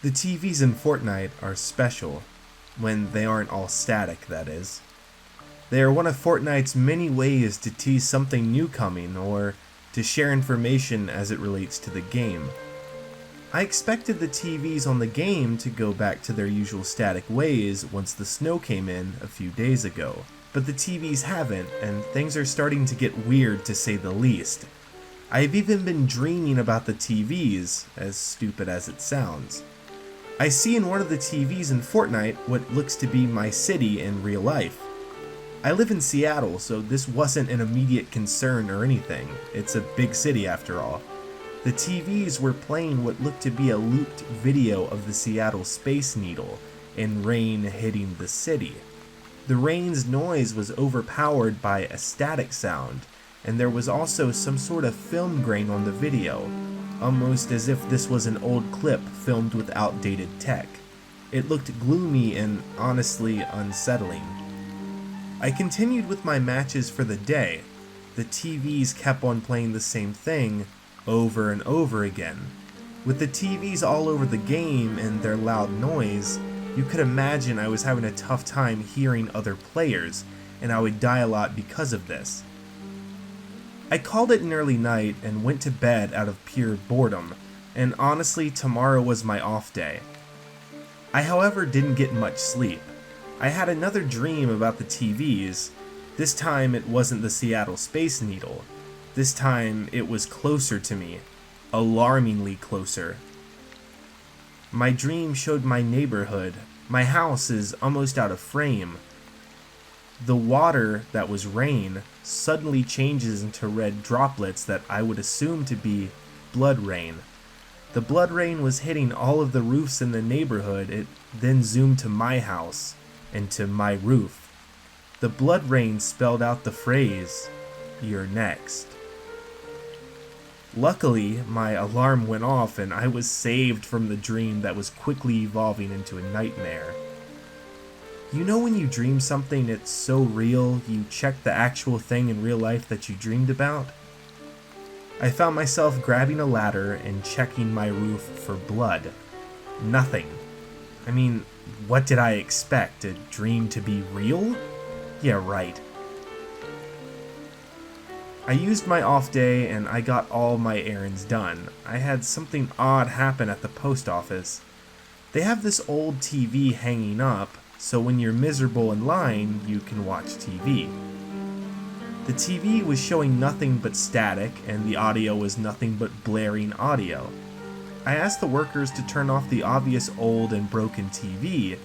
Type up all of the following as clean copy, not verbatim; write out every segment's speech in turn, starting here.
The TVs in Fortnite are special, when they aren't all static, that is. They are one of Fortnite's many ways to tease something new coming or to share information as it relates to the game. I expected the TVs on the game to go back to their usual static ways once the snow came in a few days ago, but the TVs haven't, and things are starting to get weird to say the least. I have even been dreaming about the TVs, as stupid as it sounds. I see in one of the TVs in Fortnite what looks to be my city in real life. I live in Seattle, so this wasn't an immediate concern or anything. It's a big city after all. The TVs were playing what looked to be a looped video of the Seattle Space Needle and rain hitting the city. The rain's noise was overpowered by a static sound, and there was also some sort of film grain on the video, almost as if this was an old clip filmed with outdated tech. It looked gloomy and honestly unsettling. I continued with my matches for the day. The TVs kept on playing the same thing over and over again. With the TVs all over the game and their loud noise, you could imagine I was having a tough time hearing other players, and I would die a lot because of this. I called it an early night and went to bed out of pure boredom, and honestly tomorrow was my off day. I however didn't get much sleep. I had another dream about the TVs. This time it wasn't the Seattle Space Needle. This time it was closer to me, alarmingly closer. My dream showed my neighborhood. My house is almost out of frame. The water that was rain suddenly changes into red droplets that I would assume to be blood rain. The blood rain was hitting all of the roofs in the neighborhood. It then zoomed to my house and to my roof. The blood rain spelled out the phrase, "You're next." Luckily, my alarm went off and I was saved from the dream that was quickly evolving into a nightmare. You know when you dream something it's so real, you check the actual thing in real life that you dreamed about? I found myself grabbing a ladder and checking my roof for blood. Nothing. I mean, what did I expect? A dream to be real? Yeah, right. I used my off day and I got all my errands done. I had something odd happen at the post office. They have this old TV hanging up, so when you're miserable in line, you can watch TV. The TV was showing nothing but static, and the audio was nothing but blaring audio. I asked the workers to turn off the obvious old and broken TV.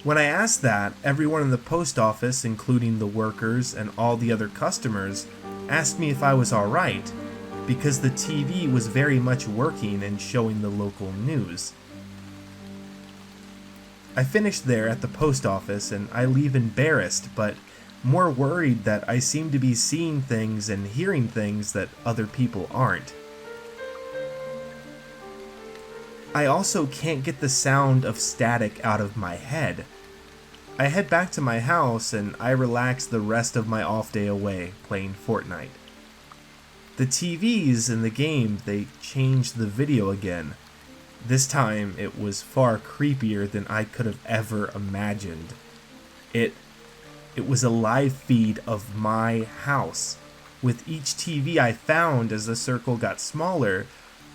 When I asked that, everyone in the post office, including the workers and all the other customers, asked me if I was alright, because the TV was very much working and showing the local news. I finished there at the post office and I leave embarrassed, but more worried that I seem to be seeing things and hearing things that other people aren't. I also can't get the sound of static out of my head. I head back to my house and I relax the rest of my off day away playing Fortnite. The TVs in the game, they changed the video again. This time it was far creepier than I could have ever imagined. It was a live feed of my house. With each TV I found as the circle got smaller,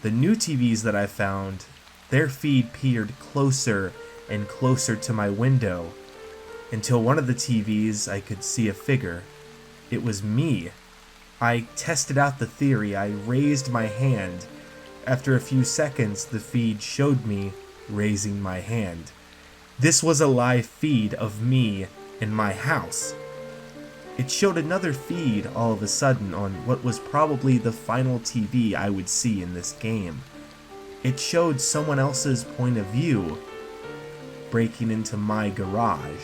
the new TVs that I found, their feed peered closer and closer to my window, until one of the TVs I could see a figure. It was me. I tested out the theory. I raised my hand. After a few seconds, the feed showed me raising my hand. This was a live feed of me in my house. It showed another feed all of a sudden on what was probably the final TV I would see in this game. It showed someone else's point of view breaking into my garage.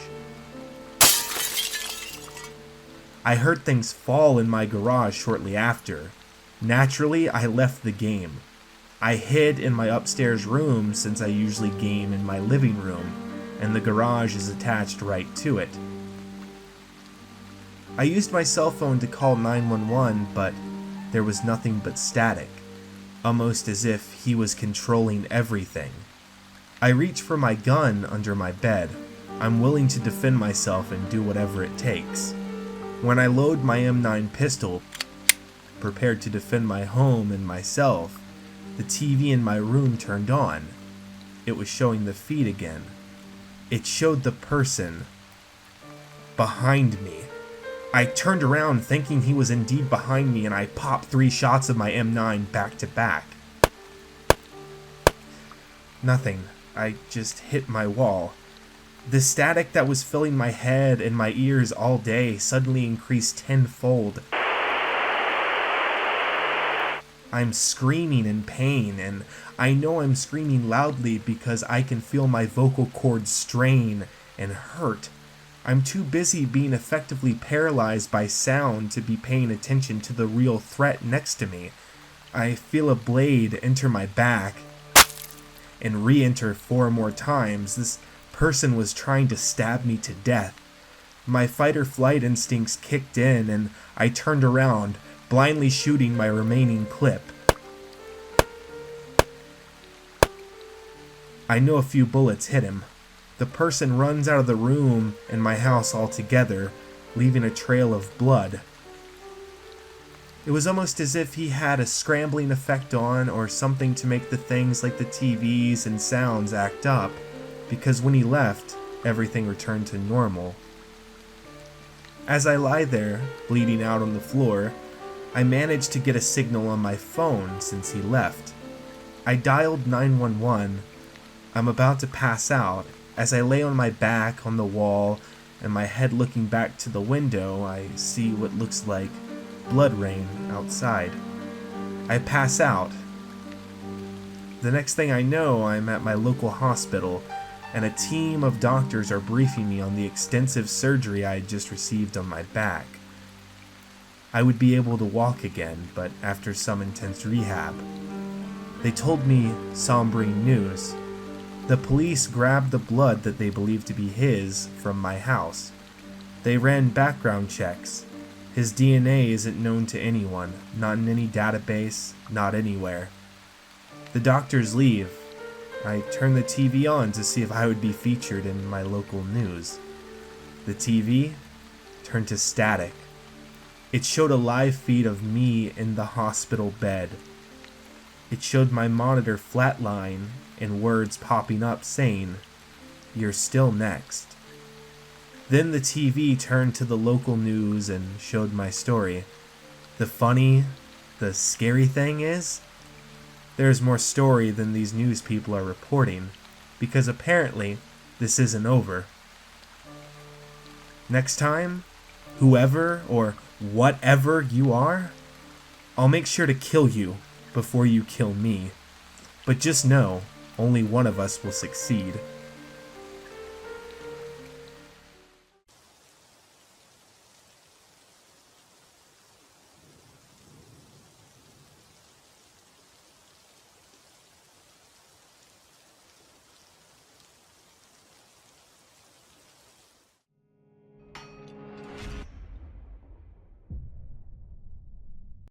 I heard things fall in my garage shortly after. Naturally, I left the game. I hid in my upstairs room since I usually game in my living room, and the garage is attached right to it. I used my cell phone to call 911, but there was nothing but static, almost as if he was controlling everything. I reach for my gun under my bed. I'm willing to defend myself and do whatever it takes. When I load my M9 pistol, prepared to defend my home and myself, the TV in my room turned on. It was showing the feed again. It showed the person behind me. I turned around thinking he was indeed behind me, and I popped 3 shots of my M9 back to back. Nothing. I just hit my wall. The static that was filling my head and my ears all day suddenly increased tenfold. I'm screaming in pain, and I know I'm screaming loudly because I can feel my vocal cords strain and hurt. I'm too busy being effectively paralyzed by sound to be paying attention to the real threat next to me. I feel a blade enter my back and re-enter 4 more times. This person was trying to stab me to death. My fight or flight instincts kicked in, and I turned around, blindly shooting my remaining clip. I know a few bullets hit him. The person runs out of the room and my house altogether, leaving a trail of blood. It was almost as if he had a scrambling effect on or something to make the things like the TVs and sounds act up, because when he left, everything returned to normal. As I lie there, bleeding out on the floor, I managed to get a signal on my phone since he left. I dialed 911. I'm about to pass out. As I lay on my back on the wall and my head looking back to the window, I see what looks like blood rain outside. I pass out. The next thing I know, I'm at my local hospital, and a team of doctors are briefing me on the extensive surgery I had just received on my back. I would be able to walk again, but after some intense rehab. They told me sombering news. The police grabbed the blood that they believed to be his from my house. They ran background checks. His DNA isn't known to anyone, not in any database, not anywhere. The doctors leave. I turn the TV on to see if I would be featured in my local news. The TV turned to static. It showed a live feed of me in the hospital bed. It showed my monitor flatline and words popping up saying, "You're still next." Then the TV turned to the local news and showed my story. The scary thing is, there's more story than these news people are reporting, because apparently this isn't over. Next time, whoever or whatever you are, I'll make sure to kill you before you kill me. But just know, only one of us will succeed.